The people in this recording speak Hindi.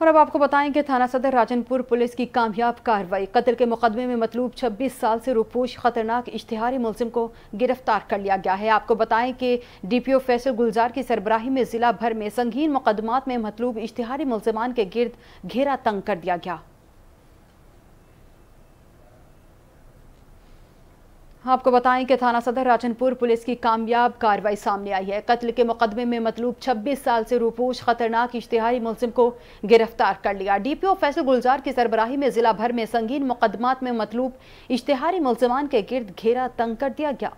और अब आपको बताएं कि थाना सदर राजनपुर पुलिस की कामयाब कार्रवाई। कत्ल के मुकदमे में मतलूब 26 साल से रूपोश खतरनाक इश्तिहारी मुलजिम को गिरफ्तार कर लिया गया है। आपको बताएं कि डीपीओ फैसल गुलजार की सरबराही में जिला भर में संगीन मुकदमात में मतलूब इश्तिहारी मुलजिमान के गिर्द घेरा तंग कर दिया गया। आपको बताएं कि थाना सदर राजनपुर पुलिस की कामयाब कार्रवाई सामने आई है। कत्ल के मुकदमे में मतलूब 26 साल से रूपोश खतरनाक इश्तिहारी मुलजिम को गिरफ्तार कर लिया। डीपीओ फैसल गुलजार की सरबराही में जिला भर में संगीन मुकदमात में मतलूब इश्तिहारी मुलजिमान के गिर्द घेरा तंग कर दिया गया।